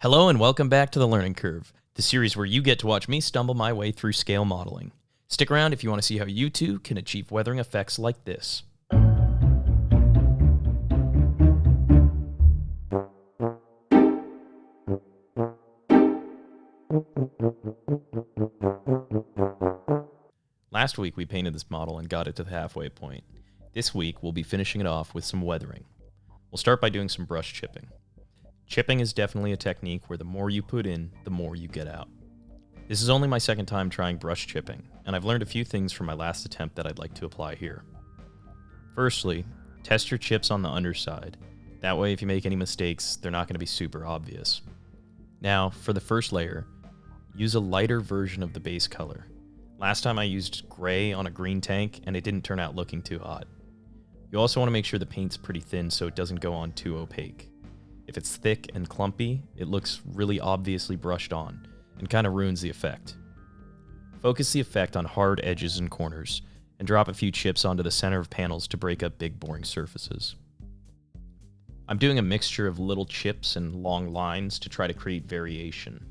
Hello and welcome back to The Learning Curve, the series where you get to watch me stumble my way through scale modeling. Stick around if you want to see how you too can achieve weathering effects like this. Last week we painted this model and got it to the halfway point. This week we'll be finishing it off with some weathering. We'll start by doing some brush chipping. Chipping is definitely a technique where the more you put in, the more you get out. This is only my second time trying brush chipping, and I've learned a few things from my last attempt that I'd like to apply here. Firstly, test your chips on the underside. That way if you make any mistakes, they're not going to be super obvious. Now, for the first layer, use a lighter version of the base color. Last time I used gray on a green tank, and it didn't turn out looking too hot. You also want to make sure the paint's pretty thin so it doesn't go on too opaque. If it's thick and clumpy, it looks really obviously brushed on, and kind of ruins the effect. Focus the effect on hard edges and corners, and drop a few chips onto the center of panels to break up big boring surfaces. I'm doing a mixture of little chips and long lines to try to create variation.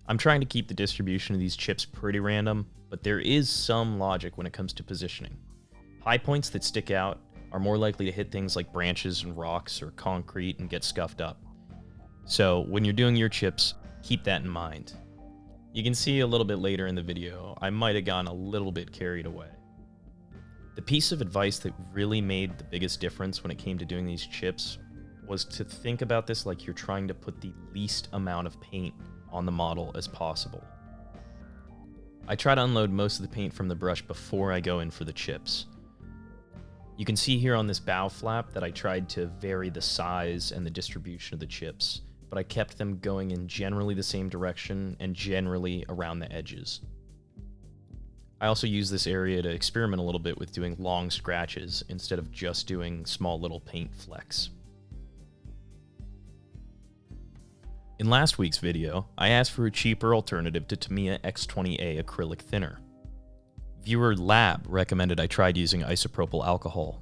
I'm trying to keep the distribution of these chips pretty random, but there is some logic when it comes to positioning. High points that stick out are more likely to hit things like branches and rocks or concrete and get scuffed up. So when you're doing your chips, keep that in mind. You can see a little bit later in the video, I might have gone a little bit carried away. The piece of advice that really made the biggest difference when it came to doing these chips was to think about this like you're trying to put the least amount of paint on the model as possible. I try to unload most of the paint from the brush before I go in for the chips. You can see here on this bow flap that I tried to vary the size and the distribution of the chips, but I kept them going in generally the same direction and generally around the edges. I also use this area to experiment a little bit with doing long scratches instead of just doing small little paint flecks. In last week's video, I asked for a cheaper alternative to Tamiya X20A acrylic thinner. Viewer Lab recommended I tried using isopropyl alcohol.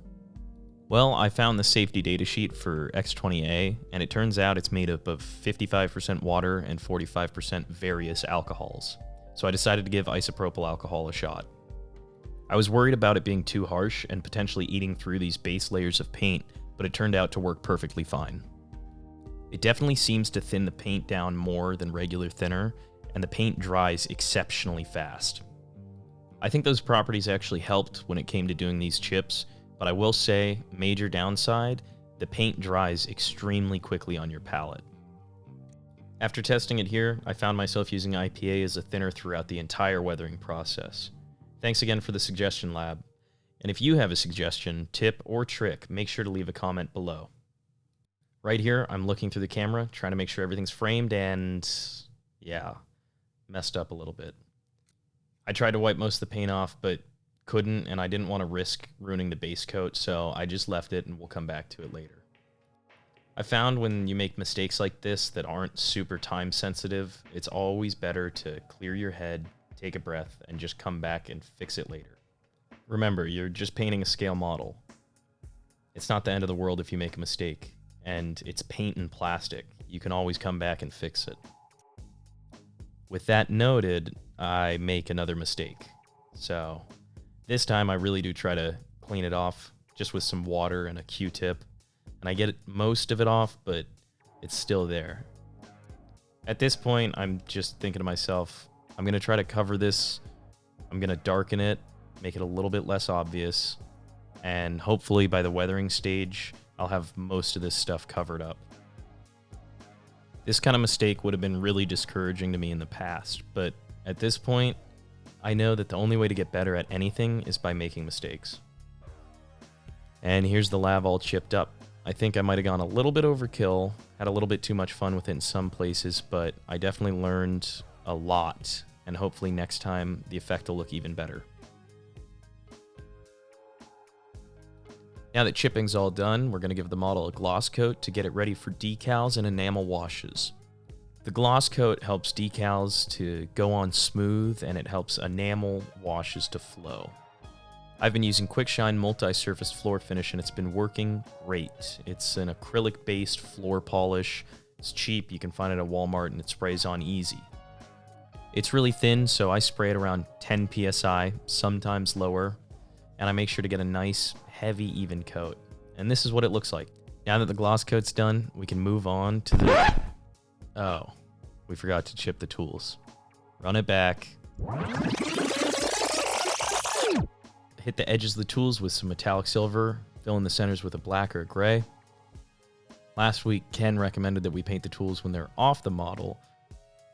Well, I found the safety data sheet for X20A, and it turns out it's made up of 55% water and 45% various alcohols. So I decided to give isopropyl alcohol a shot. I was worried about it being too harsh and potentially eating through these base layers of paint, but it turned out to work perfectly fine. It definitely seems to thin the paint down more than regular thinner, and the paint dries exceptionally fast. I think those properties actually helped when it came to doing these chips, but I will say, major downside, the paint dries extremely quickly on your palette. After testing it here, I found myself using IPA as a thinner throughout the entire weathering process. Thanks again for the suggestion, Lab. And if you have a suggestion, tip, or trick, make sure to leave a comment below. Right here, I'm looking through the camera, trying to make sure everything's framed, and yeah, messed up a little bit. I tried to wipe most of the paint off, but couldn't, and I didn't want to risk ruining the base coat, so I just left it and we'll come back to it later. I found when you make mistakes like this that aren't super time sensitive, it's always better to clear your head, take a breath, and just come back and fix it later. Remember, you're just painting a scale model. It's not the end of the world if you make a mistake, and it's paint and plastic. You can always come back and fix it. With that noted, I make another mistake. So this time I really do try to clean it off just with some water and a Q-tip. And I get most of it off, but it's still there. At this point, I'm just thinking to myself, I'm going to try to cover this. I'm going to darken it, make it a little bit less obvious. And hopefully by the weathering stage, I'll have most of this stuff covered up. This kind of mistake would have been really discouraging to me in the past, but at this point, I know that the only way to get better at anything is by making mistakes. And here's the lab all chipped up. I think I might have gone a little bit overkill, had a little bit too much fun with it in some places, but I definitely learned a lot, and hopefully next time the effect will look even better. Now that chipping's all done, we're going to give the model a gloss coat to get it ready for decals and enamel washes. The gloss coat helps decals to go on smooth, and it helps enamel washes to flow. I've been using Quickshine multi-surface floor finish, and it's been working great. It's an acrylic-based floor polish It's cheap, you can find it at Walmart, and it sprays on easy. It's really thin, so I spray it around 10 psi, sometimes lower, and I make sure to get a nice, heavy, even coat. And this is what it looks like. Now that the gloss coat's done, we can move on to the... Oh, we forgot to chip the tools. Run it back. Hit the edges of the tools with some metallic silver, fill in the centers with a black or a gray. Last week, Ken recommended that we paint the tools when they're off the model.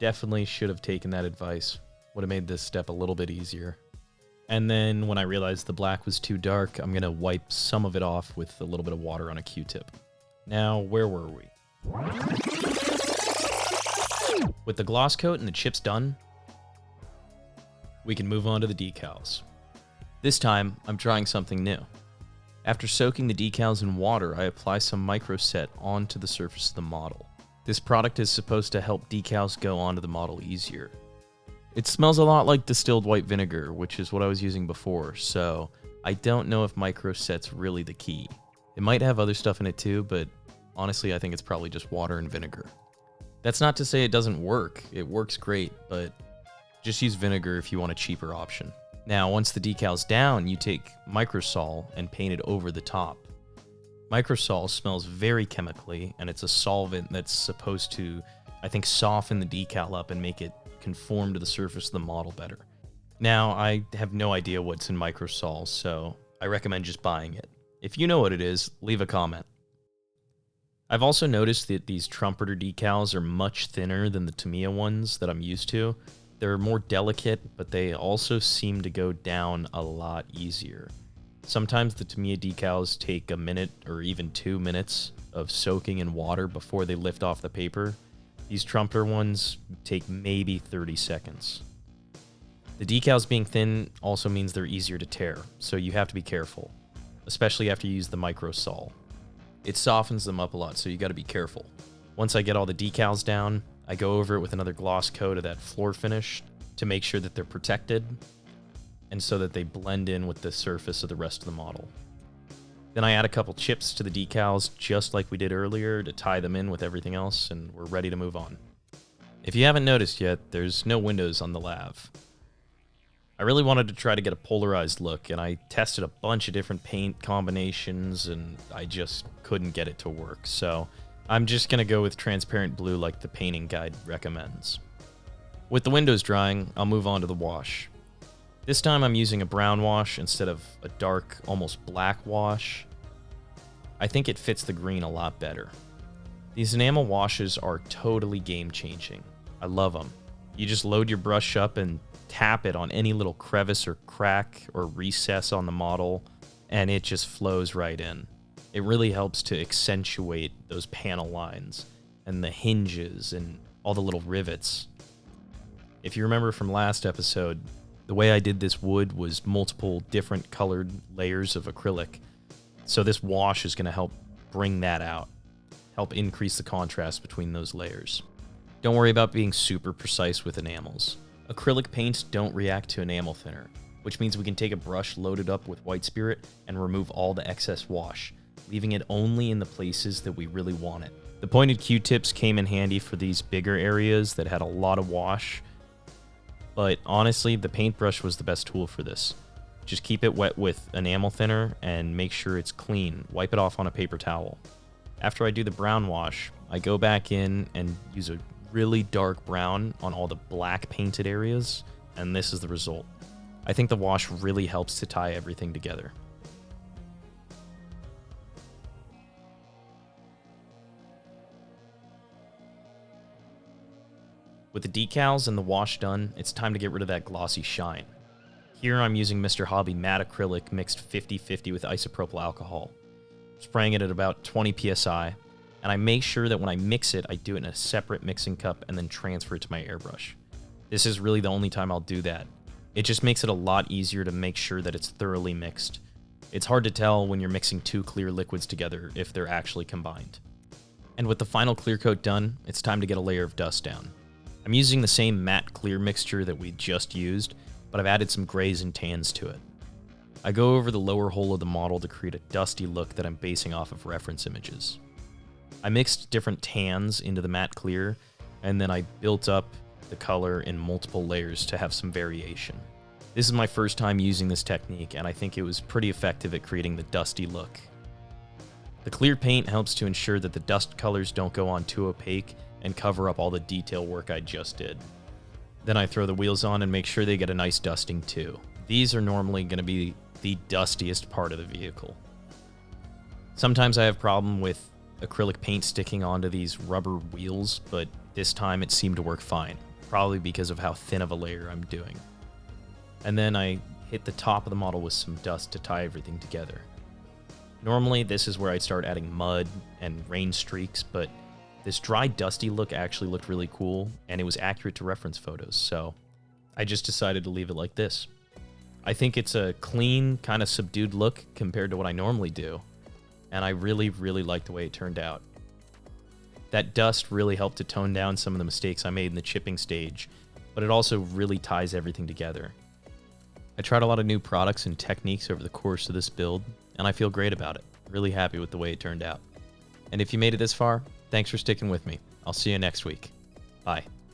Definitely should have taken that advice. Would have made this step a little bit easier. And then when I realized the black was too dark, I'm going to wipe some of it off with a little bit of water on a Q-tip. Now, where were we? With the gloss coat and the chips done, we can move on to the decals. This time, I'm trying something new. After soaking the decals in water, I apply some Microset onto the surface of the model. This product is supposed to help decals go onto the model easier. It smells a lot like distilled white vinegar, which is what I was using before, so I don't know if Microset's really the key. It might have other stuff in it too, but honestly I think it's probably just water and vinegar. That's not to say it doesn't work. It works great, but just use vinegar if you want a cheaper option. Now, once the decal's down, you take Microsol and paint it over the top. Microsol smells very chemically, and it's a solvent that's supposed to, I think, soften the decal up and make it conform to the surface of the model better. Now, I have no idea what's in Microsol, so I recommend just buying it. If you know what it is, leave a comment. I've also noticed that these Trumpeter decals are much thinner than the Tamiya ones that I'm used to. They're more delicate, but they also seem to go down a lot easier. Sometimes the Tamiya decals take a minute or even 2 minutes of soaking in water before they lift off the paper. These Trumpeter ones take maybe 30 seconds. The decals being thin also means they're easier to tear, so you have to be careful, especially after you use the Microsol. It softens them up a lot, so you gotta be careful. Once I get all the decals down, I go over it with another gloss coat of that floor finish to make sure that they're protected and so that they blend in with the surface of the rest of the model. Then I add a couple chips to the decals just like we did earlier to tie them in with everything else, and we're ready to move on. If you haven't noticed yet, there's no windows on the Lav. I really wanted to try to get a polarized look, and I tested a bunch of different paint combinations, and I just couldn't get it to work, so I'm just going to go with transparent blue like the painting guide recommends. With the windows drying, I'll move on to the wash. This time I'm using a brown wash instead of a dark, almost black wash. I think it fits the green a lot better. These enamel washes are totally game-changing. I love them. You just load your brush up and tap it on any little crevice or crack or recess on the model, and it just flows right in. It really helps to accentuate those panel lines and the hinges and all the little rivets. If you remember from last episode, the way I did this wood was multiple different colored layers of acrylic. So this wash is going to help bring that out, help increase the contrast between those layers. Don't worry about being super precise with enamels. Acrylic paints don't react to enamel thinner, which means we can take a brush loaded up with white spirit and remove all the excess wash, leaving it only in the places that we really want it. The pointed Q-tips came in handy for these bigger areas that had a lot of wash, but honestly, the paintbrush was the best tool for this. Just keep it wet with enamel thinner and make sure it's clean. Wipe it off on a paper towel. After I do the brown wash, I go back in and use a really dark brown on all the black painted areas, and this is the result. I think the wash really helps to tie everything together. With the decals and the wash done, it's time to get rid of that glossy shine. Here I'm using Mr. Hobby matte acrylic mixed 50-50 with isopropyl alcohol, spraying it at about 20 psi, and I make sure that when I mix it, I do it in a separate mixing cup and then transfer it to my airbrush. This is really the only time I'll do that. It just makes it a lot easier to make sure that it's thoroughly mixed. It's hard to tell when you're mixing two clear liquids together if they're actually combined. And with the final clear coat done, it's time to get a layer of dust down. I'm using the same matte clear mixture that we just used, but I've added some grays and tans to it. I go over the lower hole of the model to create a dusty look that I'm basing off of reference images. I mixed different tans into the matte clear, and then I built up the color in multiple layers to have some variation. This is my first time using this technique, and I think it was pretty effective at creating the dusty look. The clear paint helps to ensure that the dust colors don't go on too opaque and cover up all the detail work I just did. Then I throw the wheels on and make sure they get a nice dusting too. These are normally going to be the dustiest part of the vehicle. Sometimes I have problem with acrylic paint sticking onto these rubber wheels, but this time it seemed to work fine, probably because of how thin of a layer I'm doing. And then I hit the top of the model with some dust to tie everything together. Normally this is where I'd start adding mud and rain streaks, but this dry dusty look actually looked really cool, and it was accurate to reference photos, so I just decided to leave it like this. I think it's a clean, kind of subdued look compared to what I normally do, and I really, really like the way it turned out. That dust really helped to tone down some of the mistakes I made in the chipping stage, but it also really ties everything together. I tried a lot of new products and techniques over the course of this build, and I feel great about it. Really happy with the way it turned out. And if you made it this far, thanks for sticking with me. I'll see you next week. Bye.